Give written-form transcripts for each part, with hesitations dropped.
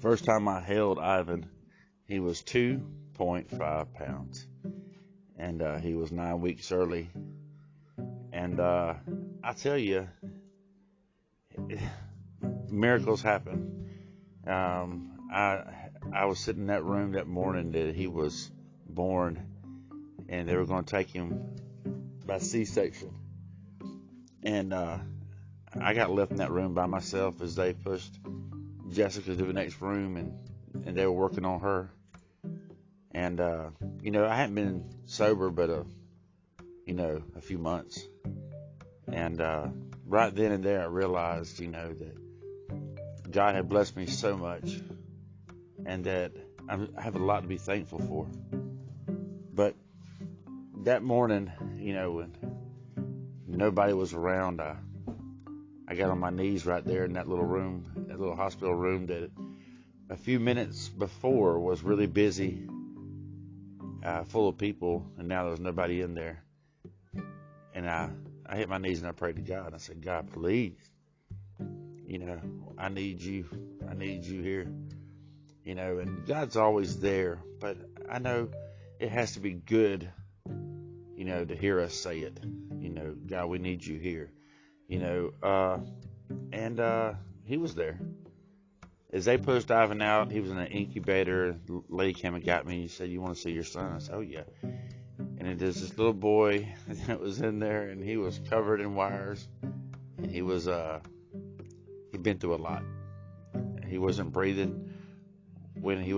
First time I held Ivan, he was 2.5 pounds, and he was 9 weeks early. And I tell you, miracles happen. I was sitting in that room that morning that he was born, and they were going to take him by C-section. And I got left in that room by myself as they pushed Jessica to the next room, and they were working on her. And I hadn't been sober but a few months. And right then and there I realized, that God had blessed me so much, and that I have a lot to be thankful for. But that morning, when nobody was around, I got on my knees right there in that little room, that little hospital room that a few minutes before was really busy, full of people, and now there was nobody in there. And I hit my knees and I prayed to God. I said, God, please, I need you. I need you here. And God's always there, but I know it has to be good, to hear us say it. God, we need you here. And he was there. As they pushed Ivan out, he was in an incubator. The lady came and got me and said, you want to see your son? I said, oh, yeah. And it is this little boy that was in there, and he was covered in wires. And he was, he'd been through a lot. He wasn't breathing when he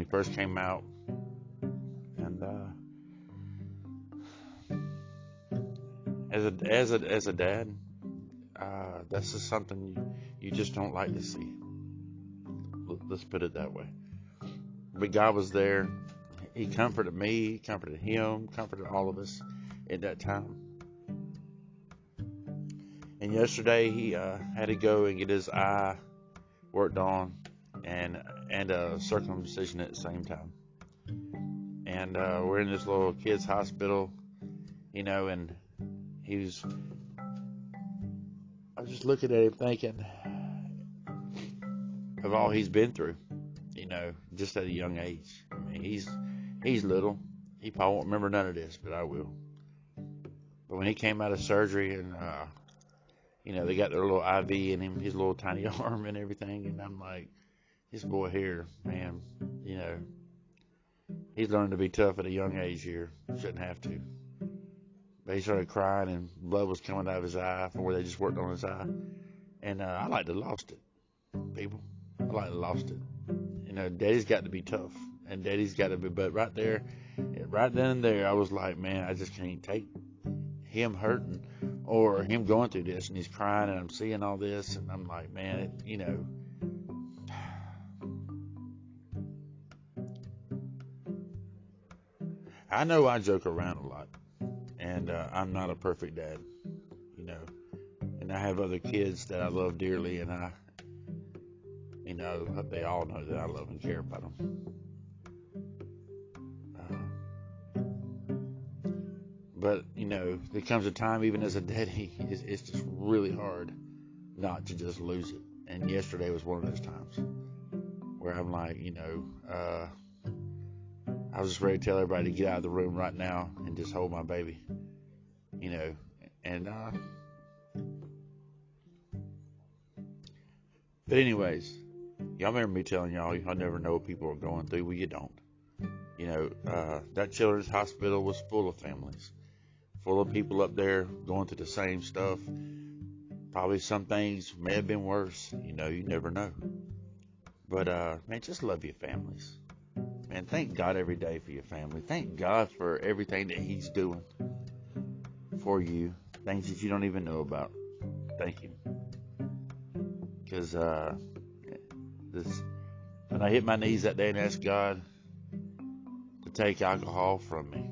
first came out. And as a dad, that's just something you just don't like to see. Let's put it that way. But God was there. He comforted me, comforted him, comforted all of us at that time. And yesterday he had to go and get his eye worked on and a circumcision at the same time. And we're in this little kid's hospital, and I was just looking at him thinking of all he's been through, just at a young age. I mean, he's little. He probably won't remember none of this, but I will. But when he came out of surgery and, they got their little IV in him, his little tiny arm and everything, and I'm like, this boy here, man, he's learned to be tough at a young age here. Shouldn't have to. But he started crying and blood was coming out of his eye from where they just worked on his eye. And I like to lost it, people. I like to lost it. Daddy's got to be tough. And Daddy's got to be, but right then and there, I was like, man, I just can't take him hurting or him going through this. And he's crying and I'm seeing all this. And I'm like, man, I know I joke around a lot. And I'm not a perfect dad, and I have other kids that I love dearly, and they all know that I love and care about them. But, there comes a time, even as a daddy, it's just really hard not to just lose it. And yesterday was one of those times where I'm like, I was just ready to tell everybody to get out of the room right now and just hold my baby, but anyways, y'all remember me telling y'all never know what people are going through. Well, you don't. That children's hospital was full of families, full of people up there going through the same stuff. Probably some things may have been worse. You never know. But, man, just love your families. Man, thank God every day for your family. Thank God for everything that He's doing for you. Things that you don't even know about. Thank Him. Because when I hit my knees that day and asked God to take alcohol from me,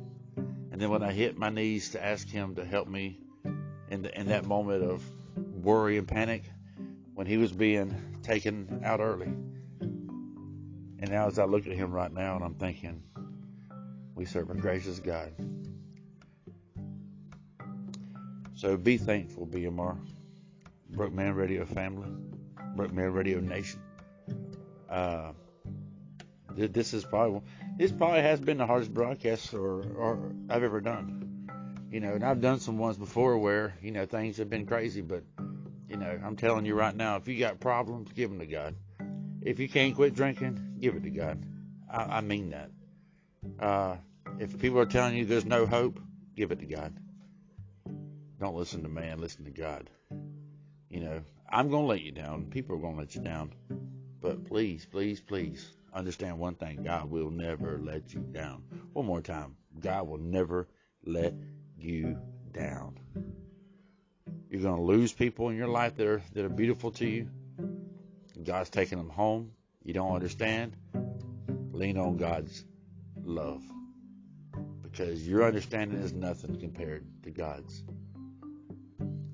and then when I hit my knees to ask Him to help me in that moment of worry and panic when He was being taken out early. And now as I look at Him right now and I'm thinking, we serve a gracious God. So be thankful, BMR, Broke Man Radio family, Broke Man Radio Nation. Uh, this probably has been the hardest broadcast or I've ever done. And I've done some ones before where things have been crazy, but I'm telling you right now, if you got problems, give them to God. If you can't quit drinking, give it to God. I mean that. If people are telling you there's no hope, give it to God. Don't listen to man, listen to God. I'm going to let you down. People are going to let you down. But please, please, please understand one thing. God will never let you down. One more time. God will never let you down. You're going to lose people in your life that are beautiful to you. God's taking them home. You don't understand. Lean on God's love. Because your understanding is nothing compared to God's.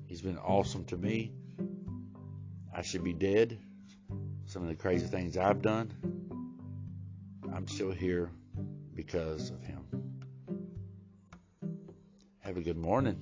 He's been awesome to me. I should be dead. Some of the crazy things I've done. I'm still here because of him. Have a good morning.